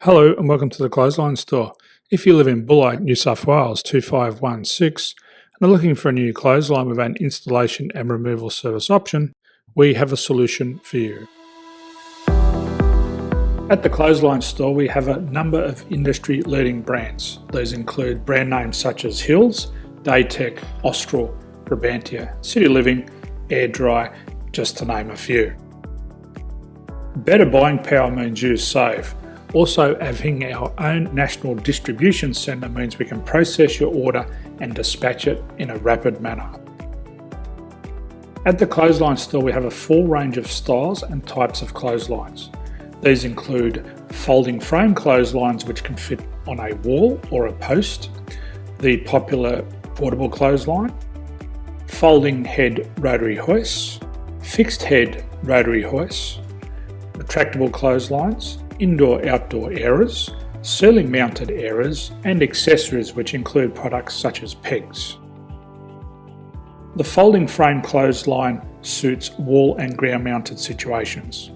Hello and welcome to the Clothesline Store. If you live in Bulli, New South Wales 2516 and are looking for a new clothesline with an installation and removal service option, we have a solution for you. At the Clothesline Store we have a number of industry leading brands. These include brand names such as Hills, Daytech, Austral, Brabantia, City Living, Air Dry, just to name a few. Better buying power means you save. Also, having our own national distribution centre means we can process your order and dispatch it in a rapid manner. At the Clothesline Store we have a full range of styles and types of clotheslines. These include folding frame clotheslines which can fit on a wall or a post, the popular portable clothesline, folding head rotary hoists, fixed head rotary hoists, retractable clotheslines, indoor-outdoor airers, ceiling mounted airers and accessories which include products such as pegs. The folding frame clothesline suits wall and ground mounted situations.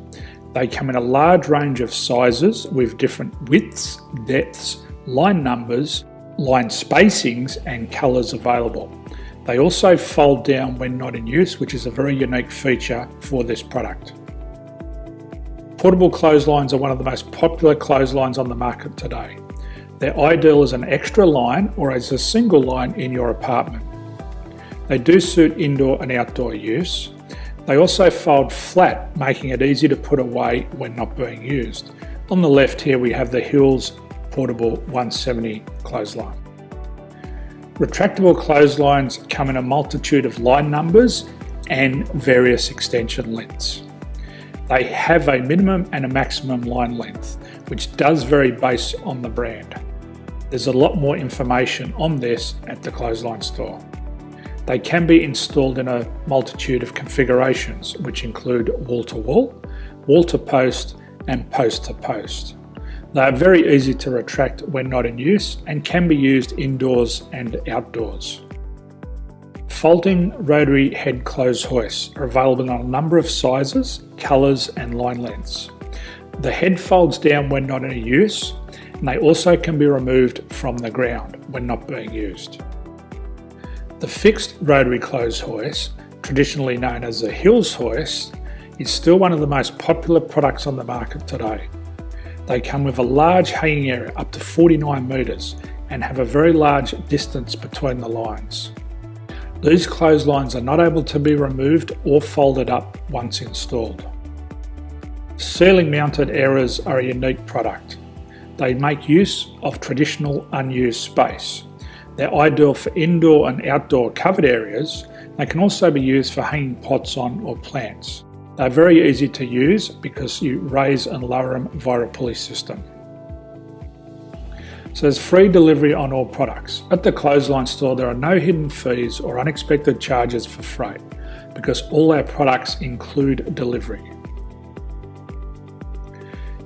They come in a large range of sizes with different widths, depths, line numbers, line spacings and colours available. They also fold down when not in use, which is a very unique feature for this product. Portable clotheslines are one of the most popular clotheslines on the market today. They're ideal as an extra line or as a single line in your apartment. They do suit indoor and outdoor use. They also fold flat, making it easy to put away when not being used. On the left here we have the Hills Portable 170 clothesline. Retractable clotheslines come in a multitude of line numbers and various extension lengths. They have a minimum and a maximum line length, which does vary based on the brand. There's a lot more information on this at the Clothesline Store. They can be installed in a multitude of configurations, which include wall-to-wall, wall-to-post and post-to-post. They are very easy to retract when not in use and can be used indoors and outdoors. Folding rotary head clothes hoists are available in a number of sizes, colours and line lengths. The head folds down when not in use and they also can be removed from the ground when not being used. The fixed rotary clothes hoist, traditionally known as the Hills hoist, is still one of the most popular products on the market today. They come with a large hanging area up to 49 metres and have a very large distance between the lines. These clotheslines are not able to be removed or folded up once installed. Ceiling mounted airers are a unique product. They make use of traditional unused space. They're ideal for indoor and outdoor covered areas. They can also be used for hanging pots on or plants. They're very easy to use because you raise and lower them via a pulley system. So there's free delivery on all products. At the Clothesline Store there are no hidden fees or unexpected charges for freight because all our products include delivery.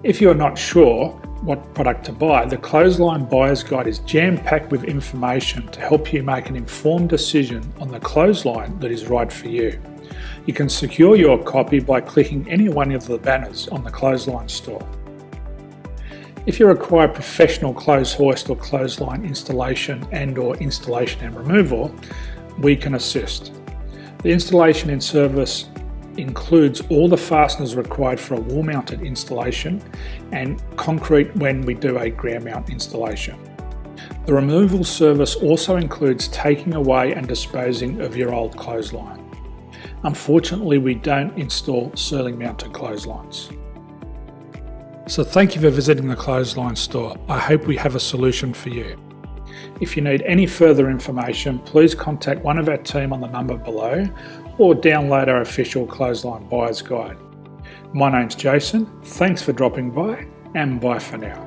If you are not sure what product to buy, the Clothesline Buyer's Guide is jam-packed with information to help you make an informed decision on the clothesline that is right for you. You can secure your copy by clicking any one of the banners on the Clothesline Store. If you require professional clothes hoist or clothesline installation and/or installation and removal, we can assist. The installation and service includes all the fasteners required for a wall-mounted installation and concrete when we do a ground mount installation. The removal service also includes taking away and disposing of your old clothesline. Unfortunately, we don't install ceiling mounted clotheslines. So thank you for visiting the Clothesline Store. I hope we have a solution for you. If you need any further information, please contact one of our team on the number below or download our official Clothesline Buyer's Guide. My name's Jason, thanks for dropping by and bye for now.